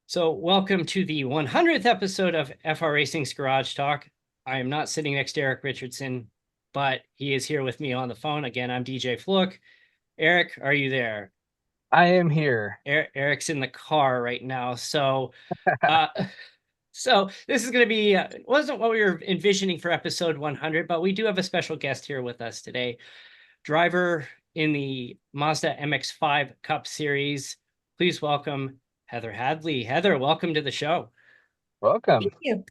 So, welcome to the 100th episode of FR Racing's Garage Talk. I am not sitting next to Erik Richardson, but he is here with me on the phone. Again, I'm DJ Fluke. Erik, are you there? I am here. Erik's in the car right now. Uh, so this is going to be wasn't what we were envisioning for episode 100, but we do have a special guest here with us today. Driver in the Mazda MX-5 Cup series. Please welcome Heather Hadley. Heather, welcome to the show. Welcome. Thank you.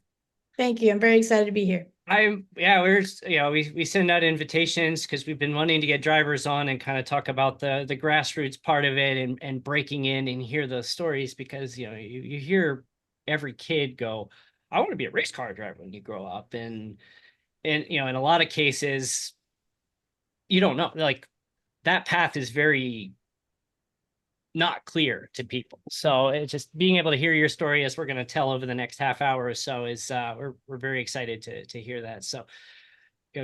Thank you. I'm very excited to be here. We send out invitations because we've been wanting to get drivers on and kind of talk about the grassroots part of it and breaking in and hear those stories because you hear every kid go, I want to be a race car driver when you grow up. And in a lot of cases, you don't know, like that path is very not clear to people. So it's just being able to hear your story as we're going to tell over the next half hour or so is we're very excited to hear that. So,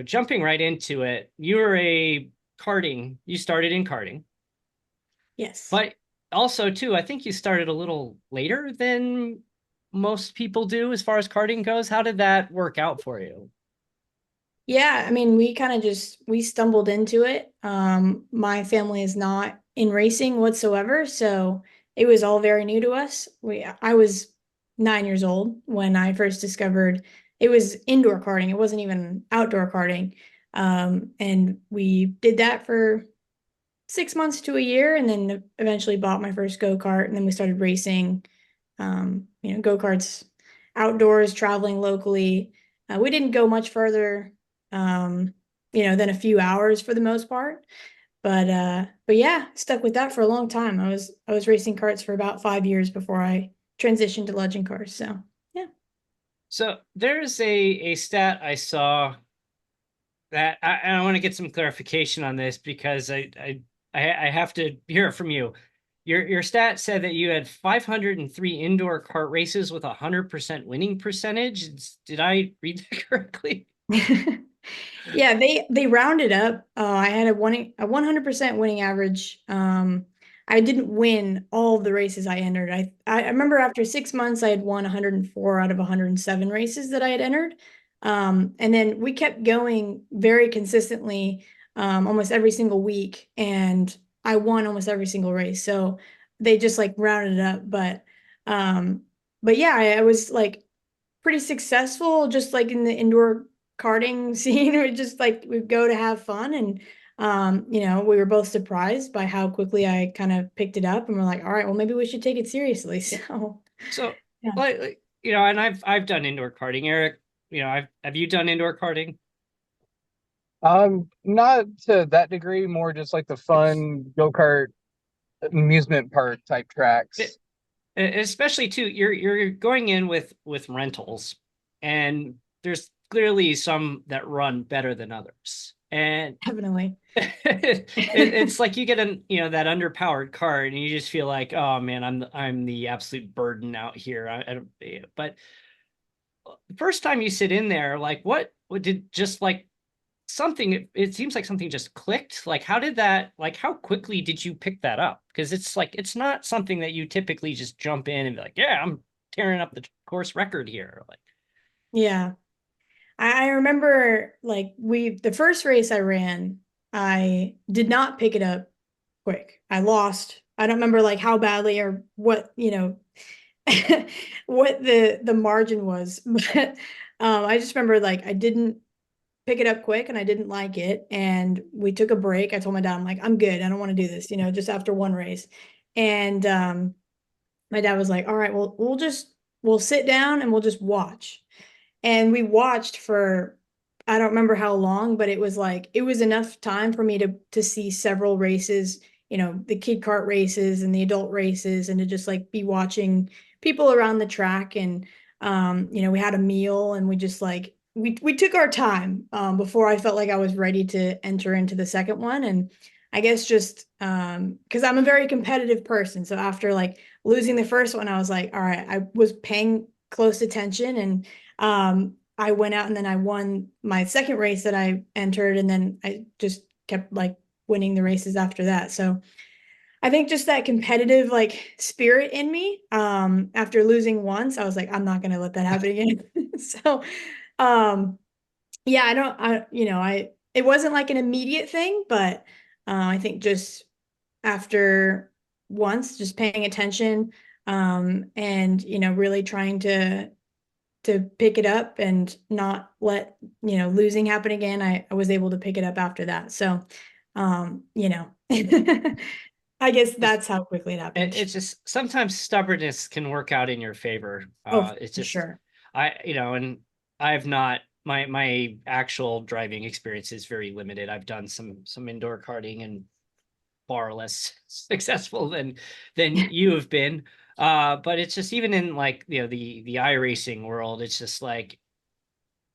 jumping right into it, you started in karting. Yes. But also too, I think you started a little later than most people do as far as karting goes. How did that work out for you? Yeah, I mean, we stumbled into it. My family is not in racing whatsoever, so it was all very new to us. I was 9 years old when I first discovered it was indoor karting. It wasn't even outdoor karting. And we did that for 6 months to a year, and then eventually bought my first go-kart, and then we started racing, go-karts outdoors, traveling locally. We didn't go much further than a few hours for the most part. But yeah, stuck with that for a long time. I was racing karts for about 5 years before I transitioned to legend cars. So yeah. So there's a stat I saw that I want to get some clarification on this because I have to hear it from you. Your stat said that you had 503 indoor kart races with 100% winning percentage. Did I read that correctly? Yeah, they rounded up. I had a 100% winning average. I didn't win all of the races I entered. I remember after 6 months I had won 104 out of 107 races that I had entered. And then we kept going very consistently, almost every single week, and I won almost every single race. So they just like rounded it up. But yeah, I was like pretty successful just like in the indoor karting scene. We just like we go to have fun, and we were both surprised by how quickly I kind of picked it up, and we're like, all right, well, maybe we should take it seriously. So, Yeah. and I've done indoor karting. Erik, have you done indoor karting? Not to that degree, more just like the fun go-kart amusement park type tracks. Especially too, you're going in with rentals, and there's clearly some that run better than others. And Definitely. it's like you get that underpowered car and you just feel like, oh man, I'm the absolute burden out here. But the first time you sit in there, like what did just like something, it seems like something just clicked. Like how did that, like how quickly did you pick that up? Because it's like it's not something that you typically just jump in and be like, yeah, I'm tearing up the course record here. Like, Yeah. I remember like the first race I ran, I did not pick it up quick. I lost. I don't remember like how badly or what, what the margin was. But I just remember like I didn't pick it up quick and I didn't like it. And we took a break. I told my dad, I'm like, I'm good. I don't want to do this, just after one race. And my dad was like, all right, well, we'll sit down and we'll just watch. And we watched for I don't remember how long, but it was like it was enough time for me to see several races, the kid kart races and the adult races, and to just like be watching people around the track. And we had a meal, and we just like we took our time before I felt like I was ready to enter into the second one. And I guess just because I'm a very competitive person, so after like losing the first one, I was like, all right, I was paying close attention. And I went out and then I won my second race that I entered, and then I just kept like winning the races after that. So I think just that competitive like spirit in me. After losing once, I was like, I'm not gonna let that happen again. So, um, yeah, it wasn't like an immediate thing, but I think just after once, just paying attention, and really trying to pick it up and not let losing happen again. I was able to pick it up after that. So, you know, I guess Just that's how quickly it happened. it's just sometimes stubbornness can work out in your favor. Oh, It's for just sure. and I've not my actual driving experience is very limited. I've done some indoor karting and far less successful than you have been. But it's just even in like the iRacing world, it's just like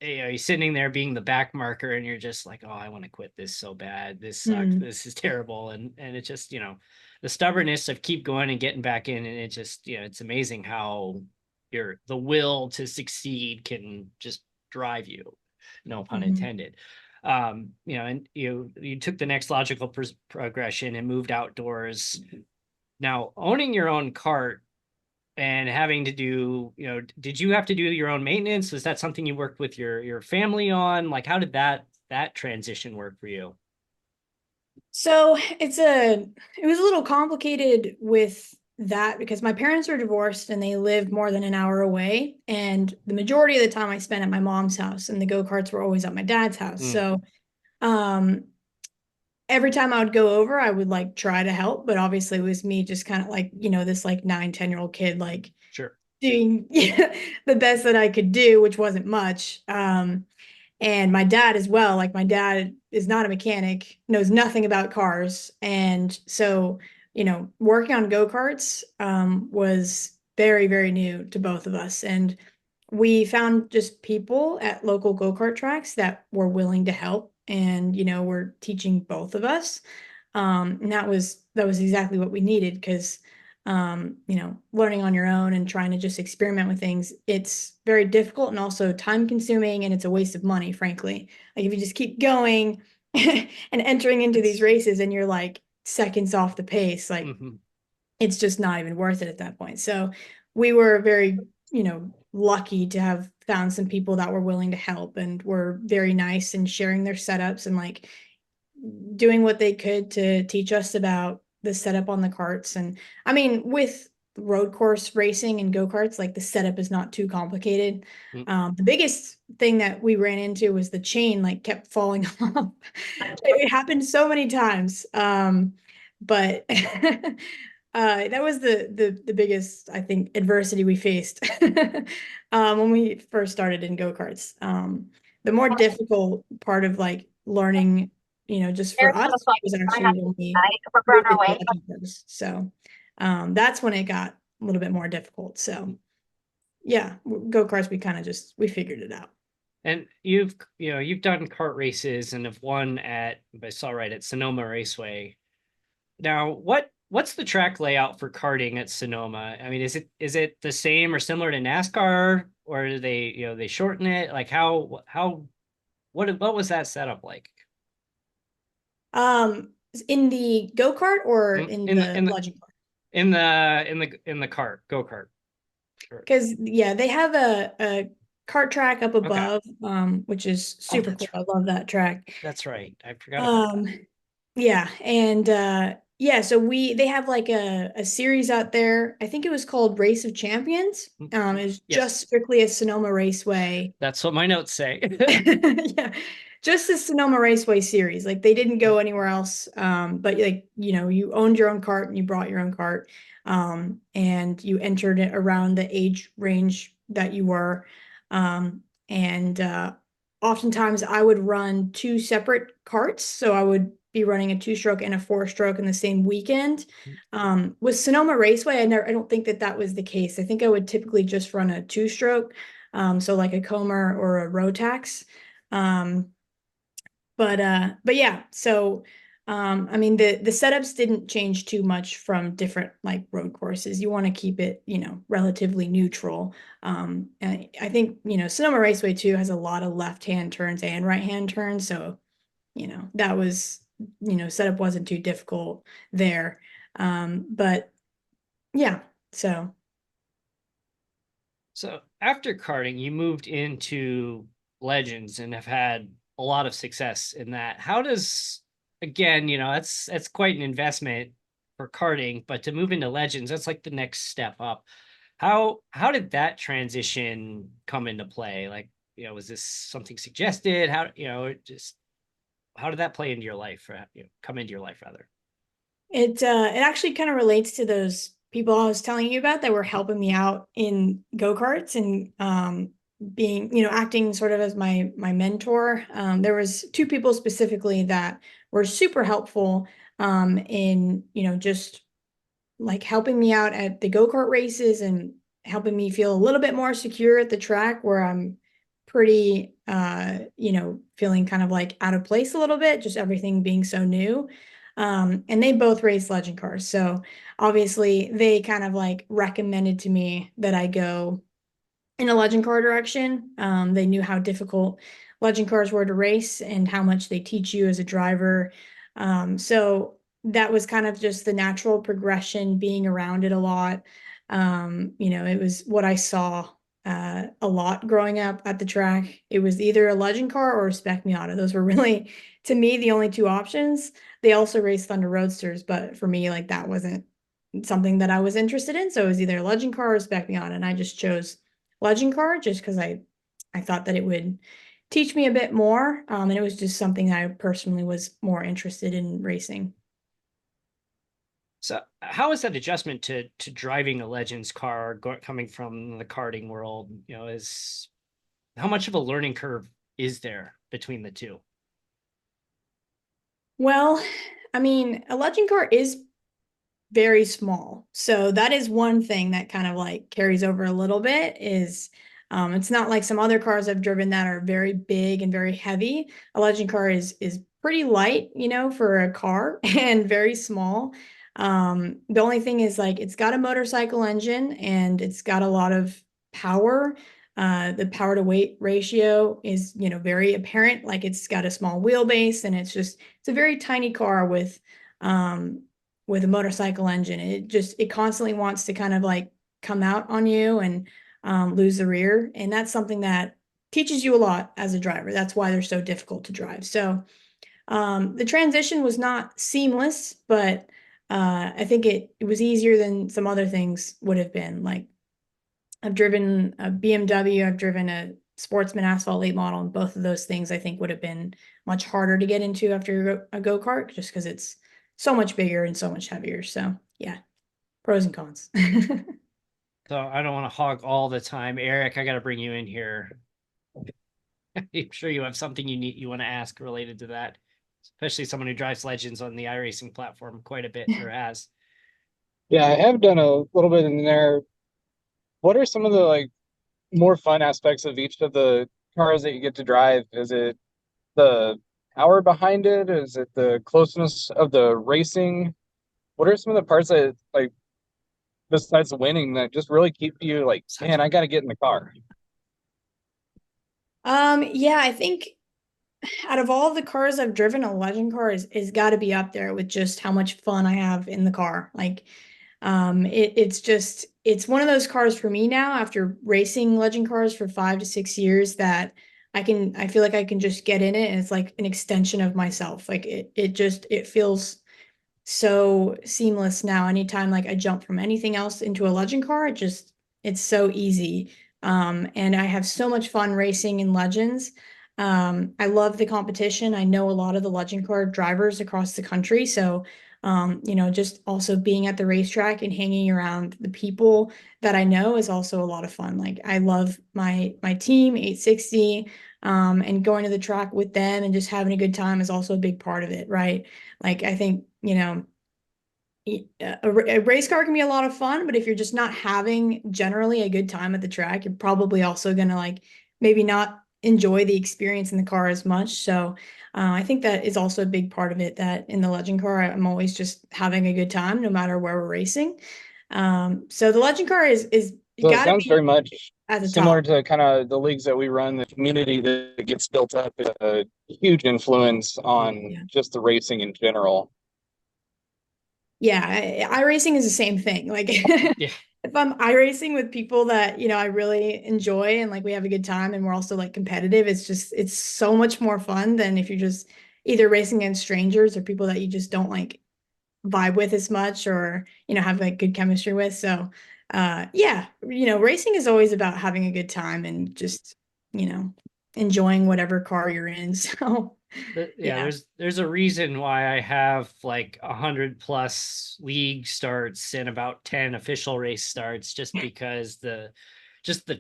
you're sitting there being the back marker and you're just like, oh, I want to quit this so bad. This sucks. Mm. This is terrible. And it's just, the stubbornness of keep going and getting back in. And it just, it's amazing how the will to succeed can just drive you, no pun intended. And you took the next logical progression and moved outdoors. Now owning your own cart and having to do, did you have to do your own maintenance? Was that something you worked with your family on? Like, how did that transition work for you? So it was a little complicated with that because my parents are divorced and they live more than an hour away. And the majority of the time I spent at my mom's house and the go-karts were always at my dad's house. So um every time I would go over, I would like try to help, but obviously it was me just kind of like, this like 9, 10-year-old kid, like Sure. doing the best that I could do, which wasn't much. And my dad as well, like my dad is not a mechanic, knows nothing about cars. And so, working on go-karts was very, very new to both of us. And we found just people at local go-kart tracks that were willing to help and, were teaching both of us. And that was exactly what we needed because learning on your own and trying to just experiment with things, it's very difficult and also time consuming and it's a waste of money, frankly. Like if you just keep going and entering into these races and you're like seconds off the pace, like it's just not even worth it at that point. So we were very, lucky to have found some people that were willing to help and were very nice and sharing their setups and like doing what they could to teach us about the setup on the carts. And I mean, with road course racing and go-karts, like the setup is not too complicated. The biggest thing that we ran into was the chain like kept falling off. It happened so many times. But that was the biggest, I think, adversity we faced when we first started in go-karts. The more difficult part of like learning, just for us was actually when we moved into lodging cars. So that's when it got a little bit more difficult. So yeah, go-karts, we figured it out. And you've done kart races and have won at, if I saw right, at Sonoma Raceway. Now, what's the track layout for karting at Sonoma? I mean, is it the same or similar to NASCAR, or do they shorten it? Like what was that setup like? In the go-kart or in the lodging car? In the kart, go-kart. Because yeah, they have a kart track up above, which is super cool. Right. I love that track. That's right. I forgot about that. Yeah, and yeah, so they have like a series out there. I think it was called Race of Champions. It's just strictly a Sonoma Raceway. That's what my notes say. Yeah, just the Sonoma Raceway series. Like they didn't go anywhere else. But like, you owned your own cart and you brought your own cart. And you entered it around the age range that you were. And oftentimes I would run two separate carts. So I would be running a 2-stroke and a 4-stroke in the same weekend. With Sonoma Raceway, I don't think that was the case. I think I would typically just run a 2-stroke. So like a Comer or a Rotax. But yeah, so I mean the setups didn't change too much from different like road courses. You want to keep it, relatively neutral. And I think, Sonoma Raceway too has a lot of left-hand turns and right-hand turns. So, that was, setup wasn't too difficult there. But yeah, so. So after karting, you moved into Legends and have had a lot of success in that. How does, again, that's quite an investment for karting, but to move into Legends, that's like the next step up. How did that transition come into play? Like, was this something suggested? How did that play into your life, or come into your life rather? It actually kind of relates to those people I was telling you about that were helping me out in go-karts and being, acting sort of as my mentor. There was two people specifically that were super helpful in, just like helping me out at the go-kart races and helping me feel a little bit more secure at the track where I'm pretty feeling kind of like out of place a little bit, just everything being so new. And they both race legend cars. So obviously they kind of like recommended to me that I go in a legend car direction. They knew how difficult legend cars were to race and how much they teach you as a driver. So that was kind of just the natural progression, being around it a lot. It was what I saw a lot growing up at the track. It was either a legend car or a spec Miata. Those were really, to me, the only two options. They also raced Thunder Roadsters, but for me, like that wasn't something that I was interested in. So it was either a legend car or spec Miata, and I just chose legend car just because I thought that it would teach me a bit more. And it was just something I personally was more interested in racing. So how is that adjustment to driving a Legends car coming from the karting world? Is how much of a learning curve is there between the two? Well, I mean, a legend car is very small. So that is one thing that kind of like carries over a little bit is it's not like some other cars I've driven that are very big and very heavy. A legend car is pretty light, for a car and very small. The only thing is like it's got a motorcycle engine and it's got a lot of power. The power to weight ratio is, very apparent. Like it's got a small wheelbase and it's a very tiny car with a motorcycle engine. It constantly wants to kind of like come out on you and lose the rear. And that's something that teaches you a lot as a driver. That's why they're so difficult to drive. So the transition was not seamless, but I think it was easier than some other things would have been. Like I've driven a BMW, I've driven a Sportsman asphalt late model, and both of those things I think would have been much harder to get into after a go-kart just because it's so much bigger and so much heavier. So yeah, pros and cons. So I don't want to hog all the time. Erik, I got to bring you in here. I'm sure you have something you want to ask related to that, especially someone who drives Legends on the iRacing platform quite a bit or has. Yeah, I have done a little bit in there. What are some of the like more fun aspects of each of the cars that you get to drive? Is it the power behind it? Is it the closeness of the racing? What are some of the parts that like besides winning that just really keep you like, man, I got to get in the car? Yeah, I think out of all of the cars I've driven, a legend car is got to be up there with just how much fun I have in the car. Like, it's one of those cars for me now after racing legend cars for 5 to 6 years that I feel like I can just get in it and it's like an extension of myself. Like it feels so seamless now. Anytime like I jump from anything else into a legend car, it's so easy. And I have so much fun racing in legends. I love the competition. I know a lot of the legend car drivers across the country. So, just also being at the racetrack and hanging around the people that I know is also a lot of fun. Like I love my team, 860, and going to the track with them and just having a good time is also a big part of it, right? Like I think, a race car can be a lot of fun, but if you're just not having generally a good time at the track, you're probably also gonna like maybe not enjoy the experience in the car as much. So I think that is also a big part of it, that in the legend car, I'm always just having a good time no matter where we're racing. So the legend car is So it gotta sounds very be much at the similar top. to kind of the leagues that we run, the community that gets built up is a huge influence on Yeah. just the racing in general. Yeah, iRacing is the same thing. Like Yeah. if I'm iRacing with people that, I really enjoy and like we have a good time and we're also like competitive, it's so much more fun than if you're just either racing against strangers or people that you just don't like vibe with as much or, have like good chemistry with. So, yeah, racing is always about having a good time and just, you know, enjoying whatever car you're in. So, Yeah, yeah. there's a reason why I have like 100+ league starts and about 10 official race starts, just because the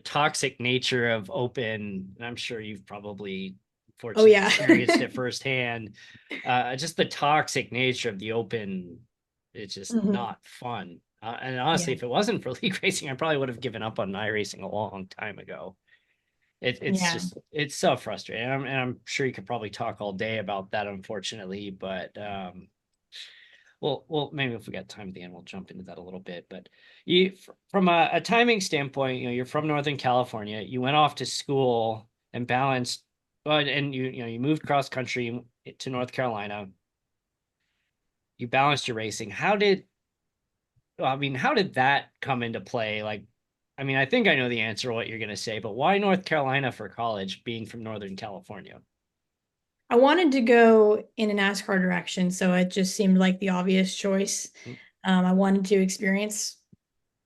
toxic nature of open, and I'm sure you've probably Oh, fortunately yeah. experienced it firsthand. Just the toxic nature of the open, it's just Mhm. not fun. And honestly, Yeah. if it wasn't for league racing, I probably would have given up on iRacing a long time ago. It's Yeah. just it's so frustrating. And I'm sure you could probably talk all day about that, unfortunately. But well, maybe if we got time at the end, we'll jump into that a little bit. But from a timing standpoint, you're from Northern California. You went off to school and balanced, and you moved cross country to North Carolina. You balanced your racing. How did that come into play? Like, I mean, I think I know the answer to what you're going to say, but why North Carolina for college, being from Northern California? I wanted to go in a NASCAR direction, so it just seemed like the obvious choice. Mm. I wanted to experience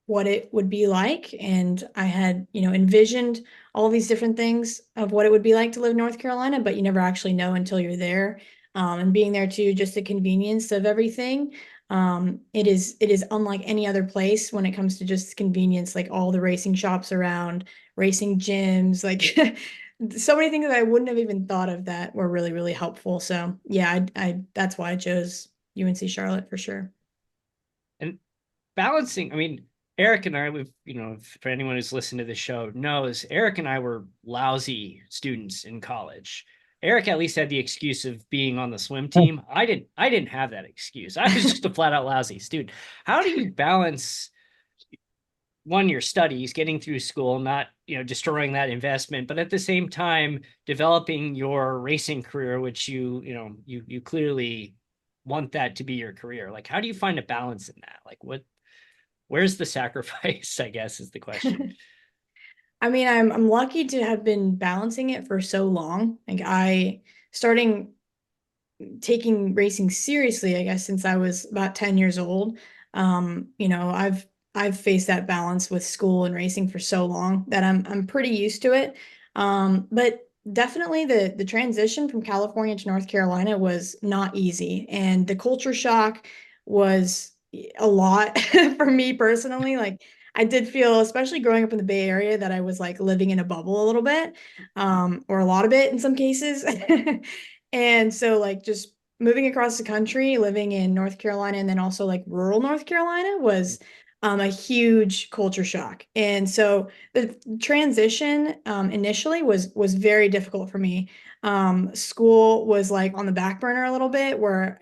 what it would be like. And I had, envisioned all these different things of what it would be like to live in North Carolina, but you never actually know until you're there. And being there too, just the convenience of everything. It is unlike any other place when it comes to just convenience, like all the racing shops around, racing gyms, like so many things that I wouldn't have even thought of that were really, really helpful. So yeah, I that's why I chose UNC Charlotte for sure. And balancing, I mean, Erik and I, for anyone who's listened to the show knows, Erik and I were lousy students in college. Erik at least had the excuse of being on the swim team. I didn't have that excuse. I was just a flat out lousy student. How do you balance one, your studies, getting through school, not destroying that investment, but at the same time developing your racing career, which you clearly want that to be your career? Like, how do you find a balance in that? Like, where's the sacrifice, I guess, is the question. I mean, I'm lucky to have been balancing it for so long. Like I starting taking racing seriously, I guess, since I was about 10 years old. I've faced that balance with school and racing for so long that I'm pretty used to it. But definitely the transition from California to North Carolina was not easy. And the culture shock was a lot for me personally. Like I did feel, especially growing up in the Bay Area, that I was like living in a bubble a little bit, or a lot of it in some cases. And so like just moving across the country, living in North Carolina and then also like rural North Carolina was a huge culture shock. And so the transition initially was very difficult for me. School was like on the back burner a little bit where,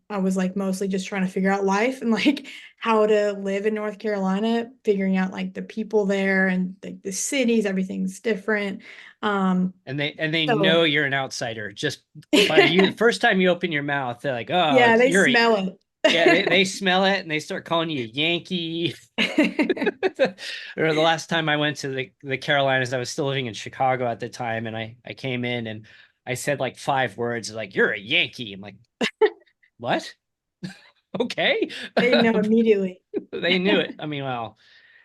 I was like mostly just trying to figure out life and like how to live in North Carolina, figuring out like the people there and like the cities, everything's different. And they know So you're an outsider just by you. The first time you open your mouth, they're like, "Oh, yeah, they you're a." smell Yeah, they it. smell it and they start calling you a Yankee. Or the last time I went to the Carolinas, I was still living in Chicago at the time, and I came in and I said like 5 words, like, "You're a Yankee." I'm like, "What?" Okay. They know immediately. They knew it. I mean, well,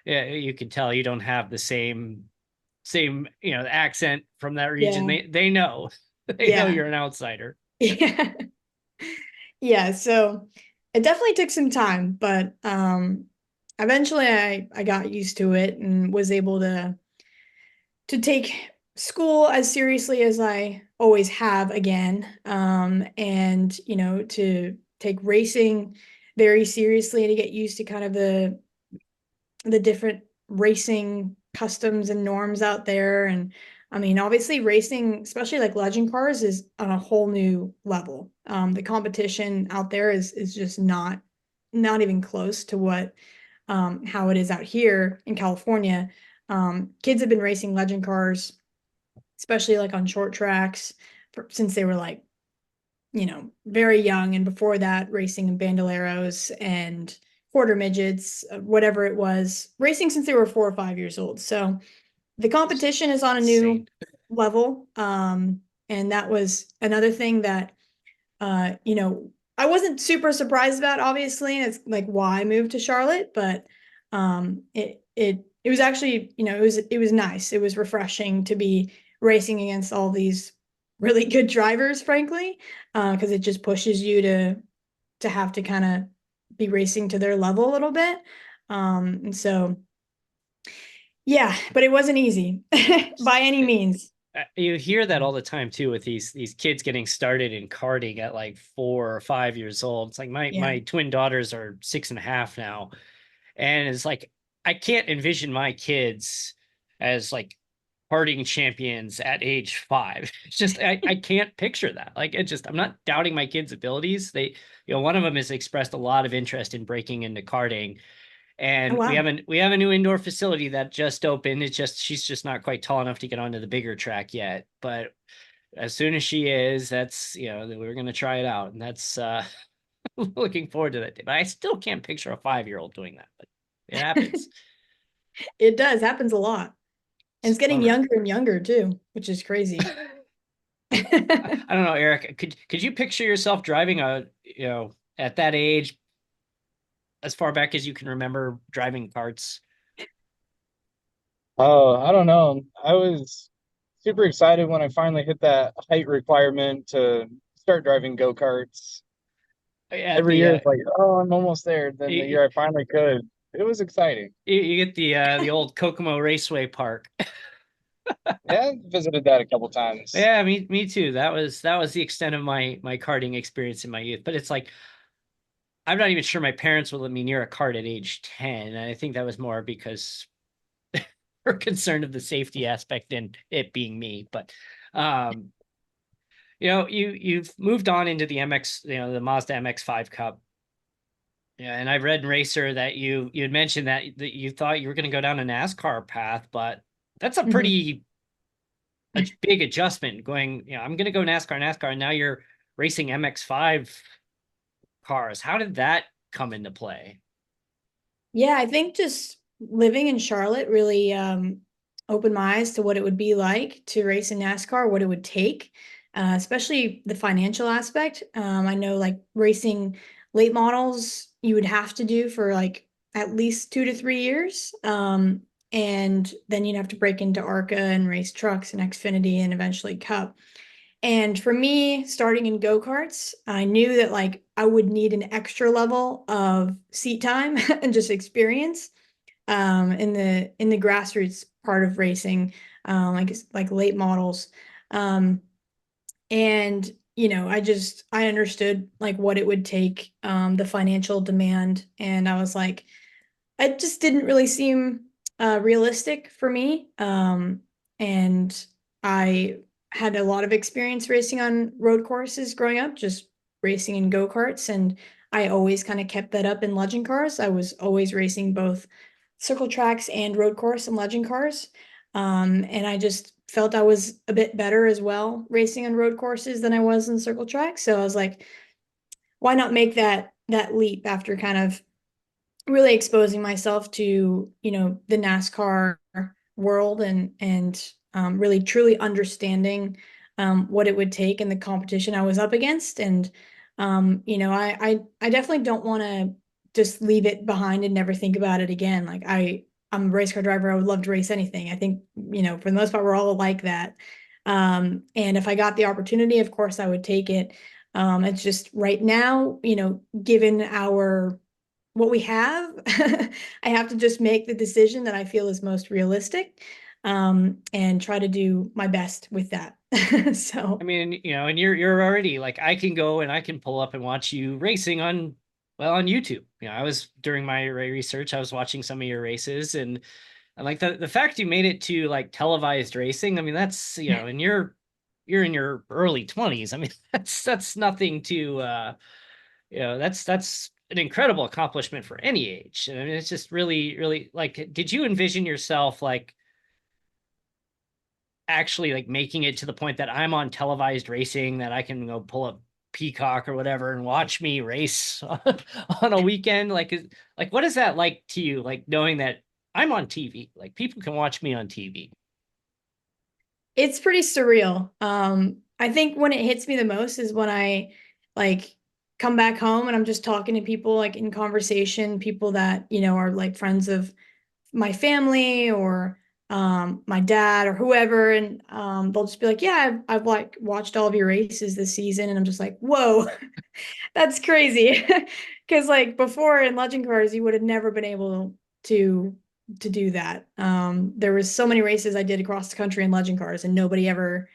yeah, you could tell you don't have the same accent from that region. Yeah. They know. They know Yeah. you're an outsider. Yeah. Yeah. So it definitely took some time, but eventually I got used to it and was able to take school as seriously as I always have again. And to take racing very seriously to get used to kind of the different racing customs and norms out there. And I mean, obviously, racing, especially like legend cars, is on a whole new level. The competition out there is just not even close to what how it is out here in California. Kids have been racing legend cars, especially like on short tracks, since they were like very young. And before that, racing in bandoleros and quarter midgets, whatever it was, racing since they were 4 or 5 years old. So the competition is on a new Insane. level. And that was another thing that, I wasn't super surprised about, obviously. And it's like why I moved to Charlotte, but it was actually, it was nice. It was refreshing to be racing against all these really good drivers, frankly, because it just pushes you to have to kind of be racing to their level a little bit. And so, yeah, but it wasn't easy by any means. You hear that all the time too with these kids getting started in karting at like 4 or 5 years old. It's like my twin daughters are 6.5 now, and it's like I can't envision my kids as like karting champions at age 5. It's just I can't picture that. Like I'm not doubting my kids' abilities. They, one of them has expressed a lot of interest in breaking into karting. Oh, And wow. we have a new indoor facility that just opened. She's just not quite tall enough to get onto the bigger track yet. But as soon as she is, that's, we're gonna try it out. And that's looking forward to that day. But I still can't picture a 5-year-old doing that, but it happens. It does happens a lot. And it's getting Bummer. younger and younger too, which is crazy. I don't know, Eric. Could you picture yourself driving at that age, as far back as you can remember, driving karts? Oh, I don't know. I was super excited when I finally hit that height requirement to start driving go-karts. At Every the year it's like, oh, I'm almost there. Then the you, year I finally could, it was exciting. you get the old Kokomo Raceway Park. Yeah, visited that a couple times. Yeah, me too. That was the extent of my karting experience in my youth. But it's like I'm not even sure my parents would let me near a kart at age 10. And I think that was more because we're concerned of the safety aspect and it being me. But um, you've moved on into the MX, the Mazda MX-5 Cup. Yeah, and I've read in Racer that you had mentioned that you thought you were going to go down a NASCAR path, but that's a Mhm. pretty a big adjustment going, I'm going to go NASCAR, and now you're racing MX-5 cars. How did that come into play? Yeah, I think just living in Charlotte really opened my eyes to what it would be like to race in NASCAR, what it would take, especially the financial aspect. I know like racing late models, you would have to do for like at least 2 to 3 years. And then you'd have to break into ARCA and race trucks and Xfinity and eventually Cup. And for me, starting in go-karts, I knew that like I would need an extra level of seat time and just experience in the grassroots part of racing, like late models. Um, and I understood like what it would take, the financial demand, and I was like, it just didn't really seem realistic for me. And I had a lot of experience racing on road courses growing up, just racing in go-karts. And I always kind of kept that up in legend cars. I was always racing both circle tracks and road course and legend cars. And I just felt I was a bit better as well racing on road courses than I was in circle tracks. So I was like, why not make that leap after kind of really exposing myself to, the NASCAR world and really truly understanding what it would take and the competition I was up against. And I definitely don't want to just leave it behind and never think about it again. Like I'm a race car driver. I would love to race anything. I think, for the most part, we're all like that. And if I got the opportunity, of course I would take it. It's just right now, given our what we have, I have to just make the decision that I feel is most realistic, and try to do my best with that. I So, mean, and you're already like, I can go and I can pull up and watch you racing on YouTube. I was during my research, I was watching some of your races, and like the fact you made it to like televised racing. I mean, that's, and you're in your early 20s. I mean, that's nothing to that's an incredible accomplishment for any age. I mean, it's just really, really like, did you envision yourself like actually like making it to the point that I'm on televised racing, that I can go pull up Peacock or whatever and watch me race on a weekend? Like, what is that like to you? Like knowing that I'm on TV, like people can watch me on TV. It's pretty surreal. I think when it hits me the most is when I like come back home and I'm just talking to people like in conversation, people that, you know, are like friends of my family or my dad or whoever, and they'll just be like, "Yeah, I've like watched all of your races this season," and I'm just like, "Whoa, that's crazy," because like before in legend cars, you would have never been able to do that. There was so many races I did across the country in legend cars, and nobody ever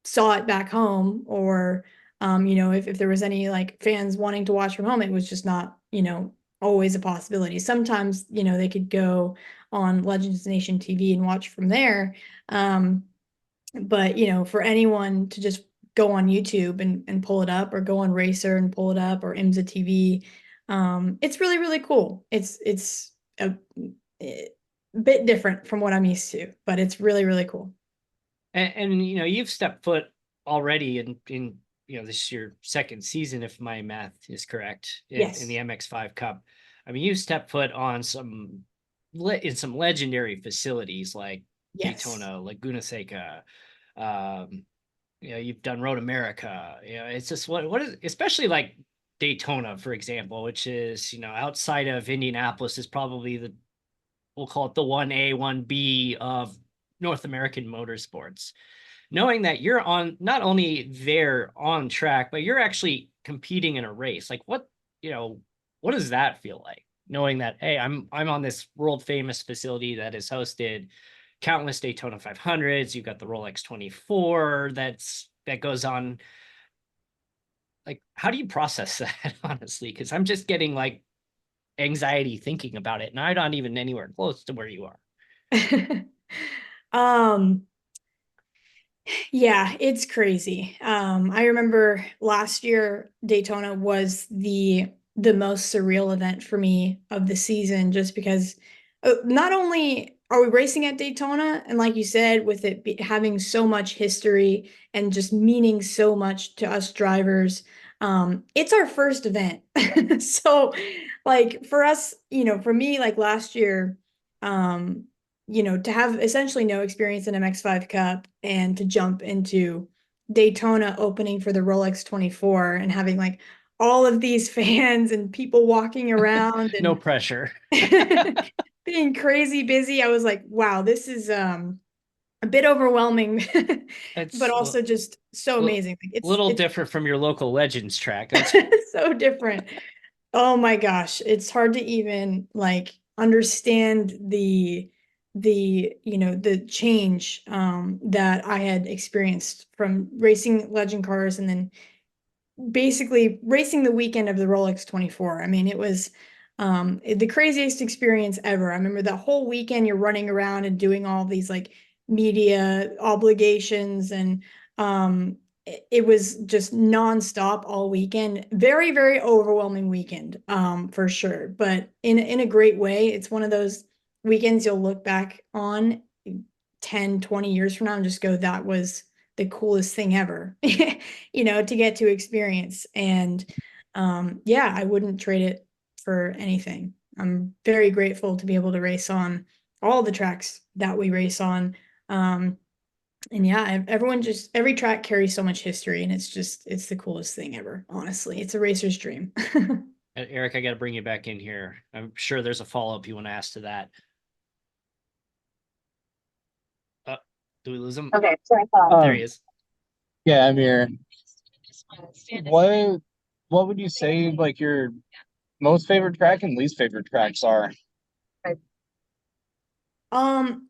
saw it back home, or you know, if there was any like fans wanting to watch from home, it was just not, you know, always a possibility. Sometimes, you know, they could go on Legends Nation TV and watch from there. But you know, for anyone to just go on YouTube and pull it up, or go on Racer and pull it up, or IMSA TV, it's really, really cool. It's a bit different from what I'm used to, but it's really, really cool. And you know, you've stepped foot already in you know, this is your second season, if my math is correct, in the Yes. MX-5 Cup. I mean, you stepped foot on in some legendary facilities like Yes. Daytona, Laguna Seca. You know, you've done Road America. You know, it's just what is, especially like Daytona, for example, which is, you know, outside of Indianapolis, is probably the, we'll call it the 1A, 1B of North American motorsports. Knowing that you're on, not only there on track, but you're actually competing in a race. Like what, you know, what does that feel like? Knowing that, hey, I'm on this world famous facility that has hosted countless Daytona 500s. You've got the Rolex 24 that goes on. Like, how do you process that, honestly? Because I'm just getting like anxiety thinking about it, and I'm not even anywhere close to where you are. um Yeah, it's crazy. I remember last year Daytona was the most surreal event for me of the season, just because not only are we racing at Daytona, and like you said, with it having so much history and just meaning so much to us drivers, it's our first event. So, like for us, you know, for me, like last year, um, you know, to have essentially no experience in MX-5 Cup and to jump into Daytona opening for the Rolex 24 and having like all of these fans and people walking around No and pressure. being crazy busy, I was like, wow, this is a bit overwhelming, but It's also just so a amazing. Like, little it's different from your local Legends track. That's so different. Oh my gosh, it's hard to even like understand you know, the change that I had experienced from racing legend cars and then basically racing the weekend of the Rolex 24. I mean, it was the craziest experience ever. I remember that whole weekend you're running around and doing all these like media obligations, and it was just nonstop all weekend. Very, very overwhelming weekend, for sure, but in a great way. It's one of those weekends you'll look back on 10, 20 years from now and just go, that was the coolest thing ever, you know, to get to experience. And yeah, I wouldn't trade it for anything. I'm very grateful to be able to race on all the tracks that we race on. And yeah, everyone just, every track carries so much history, and it's the coolest thing ever. Honestly, it's a racer's dream. Eric, I got to bring you back in here. I'm sure there's a follow-up you want to ask to that. Do we lose him? Okay, sorry. There he is. Yeah, I'm here. What would you say like your most favorite track and least favorite tracks are? Um,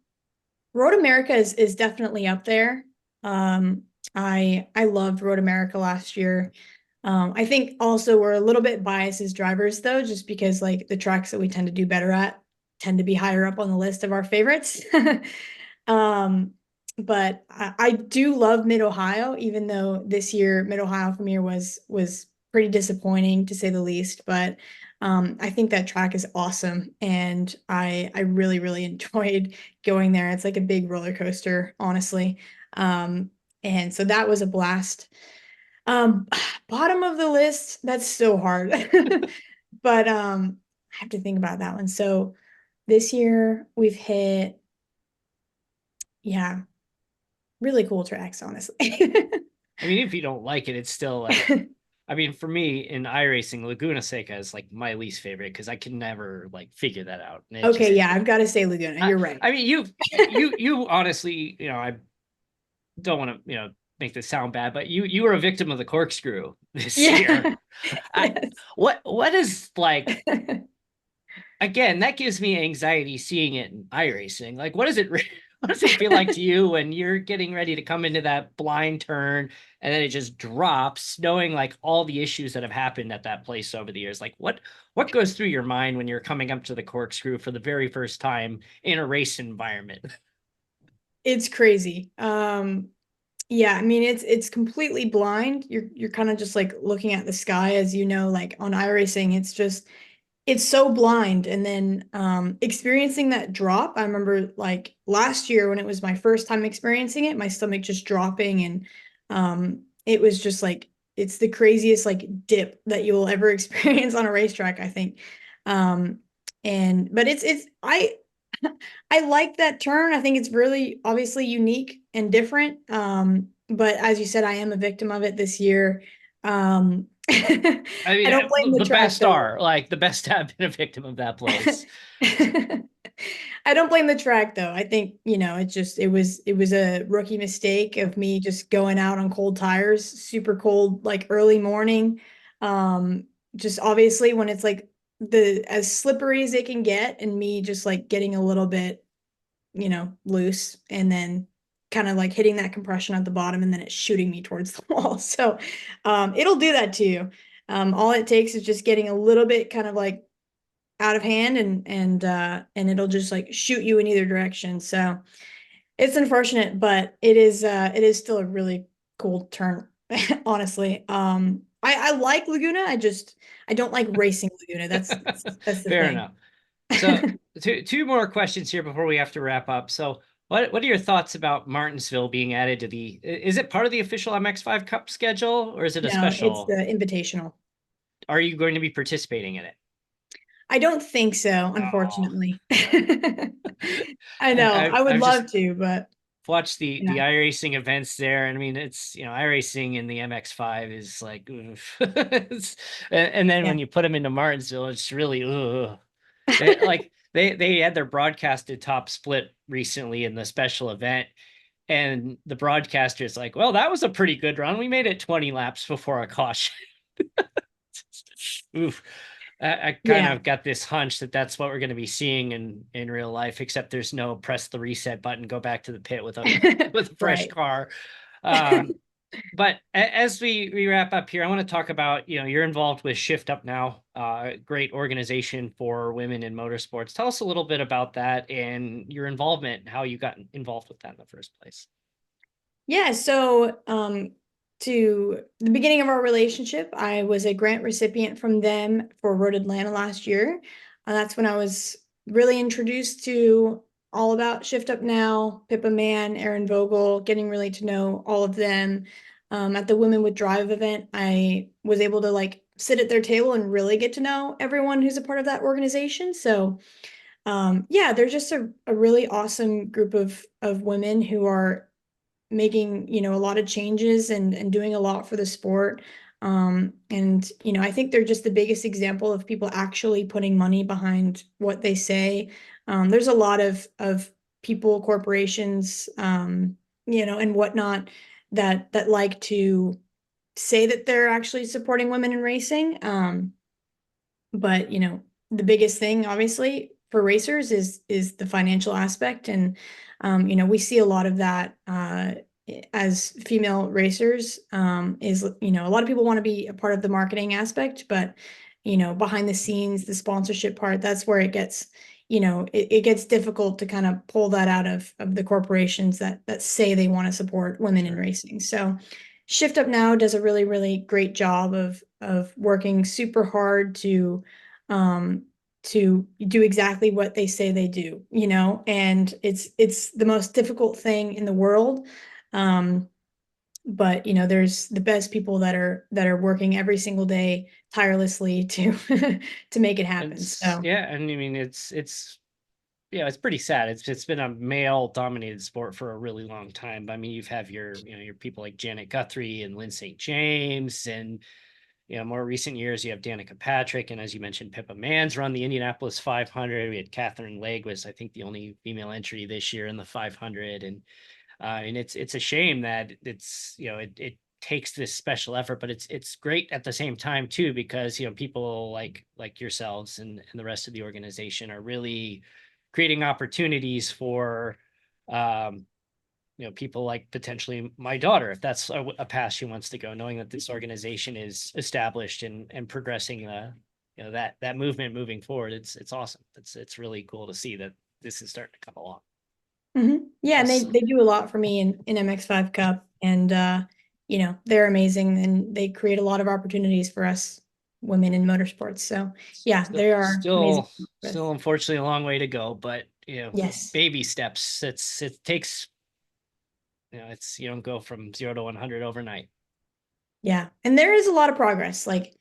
Road America is definitely up there. I loved Road America last year. I think also we're a little bit biased as drivers though, just because like the tracks that we tend to do better at tend to be higher up on the list of our favorites. Um, but I do love Mid Ohio, even though this year Mid Ohio for me was pretty disappointing to say the least. But I think that track is awesome, and I really, really enjoyed going there. It's like a big roller coaster, honestly. And so that was a blast. Um, bottom of the list, that's so hard. But I have to think about that one. So this year we've hit, yeah, really cool tracks, honestly. I mean, if you don't like it, it's still like, I mean, for me in iRacing, Laguna Seca is like my least favorite because I can never like figure that out. And it Okay, just, yeah, I've got to say Laguna. You're right. I mean, you honestly, I don't want to, make this sound bad, but you were a victim of the corkscrew this year. Yeah. What is like, again, that gives me anxiety seeing it in iRacing. Like, what does it feel like to you when you're getting ready to come into that blind turn and then it just drops, knowing like all the issues that have happened at that place over the years? Like, what goes through your mind when you're coming up to the corkscrew for the very first time in a race environment? It's crazy. Yeah, I mean it's completely blind. You're kind of just like looking at the sky, as you know, like on iRacing, it's so blind. And then experiencing that drop, I remember like last year when it was my first time experiencing it, my stomach just dropping, and it was just like it's the craziest like dip that you will ever experience on a racetrack, I think. Um and but it's I like that turn. I think it's really obviously unique and different. But as you said, I am a victim of it this year. I I mean, don't blame the the track best though. are like the best have been a victim of that place. I don't blame the track though. I think, it was a rookie mistake of me just going out on cold tires, super cold, like early morning. Just obviously when it's like the as slippery as it can get, and me just like getting a little bit, loose, and then kind of like hitting that compression at the bottom, and then it's shooting me towards the wall. So it'll do that to you. All it takes is just getting a little bit kind of like out of hand, and it'll just like shoot you in either direction. So it's unfortunate, but it is still a really cool turn, honestly. I like Laguna. I don't like racing Laguna. That's the Fair thing. enough. So two more questions here before we have to wrap up. So what are your thoughts about Martinsville being added to is it part of the official MX-5 Cup schedule or is it a No, it's the special? invitational. Are you going to be participating in it? I don't think so, Oh, unfortunately. I know. I would I've just love to, but watched the yeah. iRacing events there. And I mean, it's, iRacing in the MX-5 is like, oof. And then Yeah. when you put them into Martinsville, it's really, ugh. They had their broadcasted top split recently in the special event, and the broadcaster is like, "Well, that was a pretty good run. We made it 20 laps before a caution." Oof. I kind Yeah. of got this hunch that that's what we're going to be seeing in real life, except there's no press the reset button, go back to the pit with a fresh Right. car. Um, but as we wrap up here, I want to talk about, you're involved with Shift Up Now, great organization for women in motorsports. Tell us a little bit about that and your involvement, how you got involved with that in the first place. Yeah, so to the beginning of our relationship, I was a grant recipient from them for Road Atlanta last year. That's when I was really introduced to all about Shift Up Now, Pippa Mann, Aaron Vogel, getting really to know all of them. At the Women with Drive event, I was able to like sit at their table and really get to know everyone who's a part of that organization. So yeah, they're just a really awesome group of women who are making, a lot of changes and doing a lot for the sport. And I think they're just the biggest example of people actually putting money behind what they say. There's a lot of people, corporations, and whatnot that like to say that they're actually supporting women in racing. But the biggest thing obviously for racers is the financial aspect. And we see a lot of that as female racers, is a lot of people want to be a part of the marketing aspect, but behind the scenes, the sponsorship part, that's where it gets it gets difficult to kind of pull that out of the corporations that say they want to support women in racing. So Shift Up Now does a really, really great job of working super hard um to do exactly what they say they do, and it's the most difficult thing in the world. Um but you know, there's the best people that are working every single day tirelessly to to make it happen. So Yeah, and I mean it's yeah, it's pretty sad. It's been a male dominated sport for a really long time. I mean, you've have your people like Janet Guthrie and Lynn St. James, and more recent years you have Danica Patrick, and as you mentioned, Pippa Mann's run the Indianapolis 500. We had Catherine Legg was, I think, the only female entry this year in the 500, and it's a shame that it's it takes this special effort, but it's great at the same time too, because people like yourselves and the rest of the organization are really creating opportunities for people like potentially my daughter, if that's a path she wants to go, knowing that this organization is established and progressing that movement moving forward. It's awesome. It's really cool to see that this is starting to come along. Yeah, and they do a lot for me in MX-5 Cup, and they're amazing, and they create a lot of opportunities for us women in motorsports. So yeah, they are amazing. Still unfortunately a long way to go, but yes, baby steps. It takes you don't go from 0 to 100 overnight. Yeah, and there is a lot of progress. Like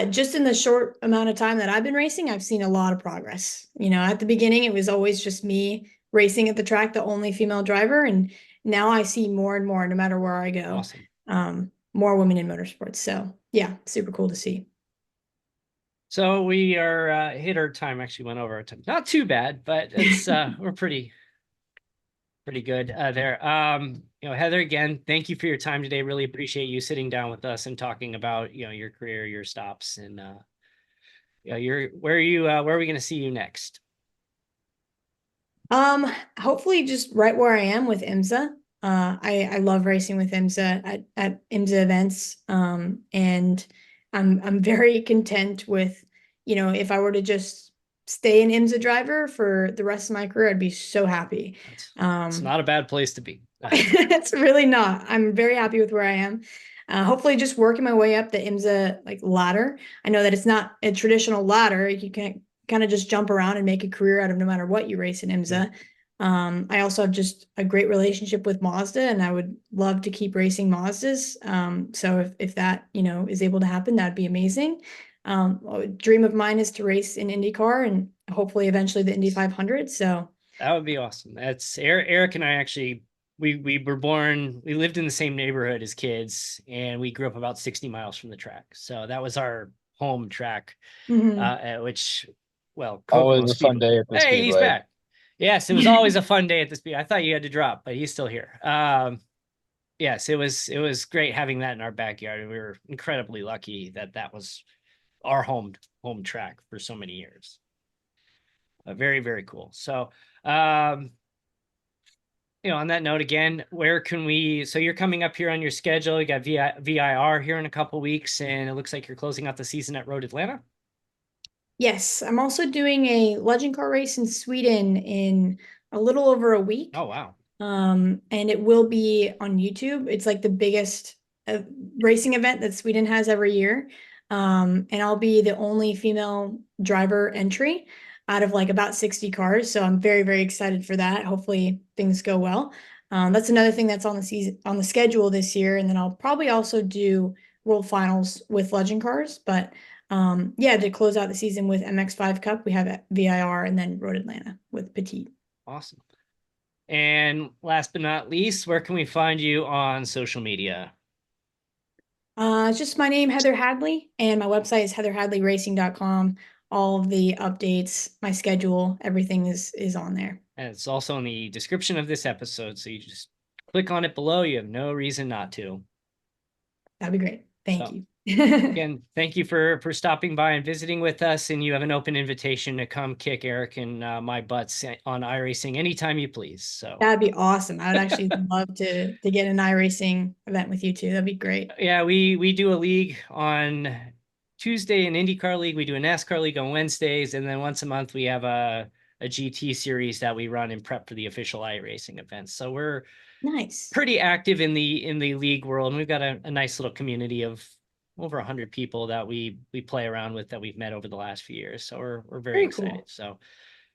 just in the short amount of time that I've been racing, I've seen a lot of progress. At the beginning, it was always just me racing at the track, the only female driver, and now I see more and more, no matter where I go. Awesome. More women in motorsports. So yeah, super cool to see. So we are hit our time. Actually went over our time. Not too bad, but it's we're pretty good there. Heather, again, thank you for your time today. Really appreciate you sitting down with us and talking about your career, your stops, and where are we going to see you next? Hopefully just right where I am with IMSA. I love racing with IMSA at IMSA events. And I'm very content with, if I were to just stay an IMSA driver for the rest of my career, I'd be so happy. It's not a bad place to be. It's really not. I'm very happy with where I am. Hopefully just working my way up the IMSA ladder. I know that it's not a traditional ladder. You can kind of just jump around and make a career out of no matter what you race in IMSA. I also have just a great relationship with Mazda, and I would love to keep racing Mazdas. So if that, is able to happen, that'd be amazing. A dream of mine is to race in IndyCar and hopefully eventually the Indy 500. So that would be awesome. That's Erik and I actually, we lived in the same neighborhood as kids, and we grew up about 60 miles from the track. So that was our home track, which, well, always a fun day at the Speedway. He's back. Yes, it was always a fun day at the Speedway. I thought you had to drop, but he's still here. Yes, it was great having that in our backyard. We were incredibly lucky that was our home track for so many years. Very, very cool. So, on that note, again, where can we, so you're coming up here on your schedule, you got VIR here in a couple weeks, and it looks like you're closing out the season at Road Atlanta. Yes, I'm also doing a legend car race in Sweden in a little over a week. Oh, wow. And it will be on YouTube. It's like the biggest racing event that Sweden has every year. And I'll be the only female driver entry out of about 60 cars. So I'm very, very excited for that. Hopefully things go well. That's another thing that's on the schedule this year. And then I'll probably also do World Finals with legend cars, but to close out the season with MX-5 Cup, we have VIR and then Road Atlanta with Petit. Awesome. And last but not least, where can we find you on social media? It's just my name, Heather Hadley, and my website is heatherhadleyracing.com. All of the updates, my schedule, everything is on there. And it's also in the description of this episode, so you just click on it below. You have no reason not to. That'd be great. Thank you. Again, thank you for stopping by and visiting with us, and you have an open invitation to come kick Erik and my butts on iRacing anytime you please. So that'd be awesome. I would actually love to get an iRacing event with you too. That'd be great. Yeah, we do a league on Tuesday, an IndyCar league. We do a NASCAR league on Wednesdays, and then once a month we have a GT series that we run and prep for the official iRacing events. So we're pretty active in the league world, and we've got a nice little community of over 100 people that we play around with that we've met over the last few years. So we're very excited. Cool. So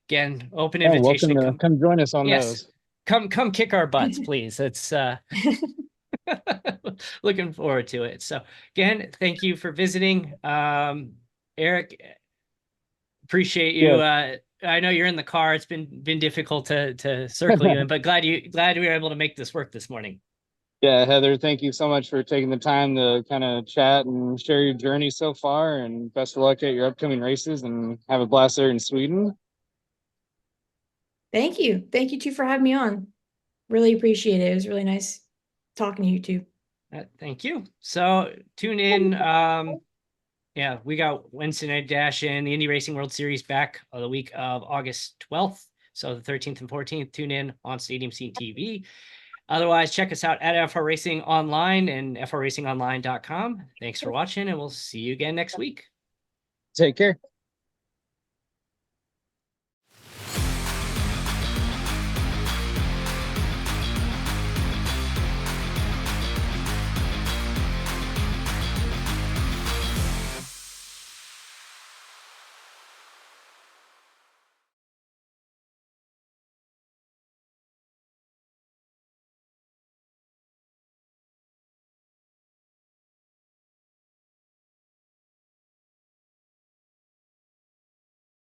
again, open invitation. Welcome to come join us on those. Come kick our butts, please. It's looking forward to it. So again, thank you for visiting. Erik, appreciate you. I know you're in the car. It's been difficult to circle you in, but glad we were able to make this work this morning. Yeah, Heather, thank you so much for taking the time to kind of chat and share your journey so far, and best of luck at your upcoming races, and have a blast there in Sweden. Thank you. Thank you too for having me on. Really appreciate it. It was really nice talking to you too. Thank you. So tune in. Yeah, we got Wednesday Night Dash in the Indy Racing World Series back the week of August 12th. So the 13th and 14th, tune in on Stadium Scene TV. Otherwise, check us out at FR Racing Online and frracingonline.com. Thanks for watching, and we'll see you again next week. Take care.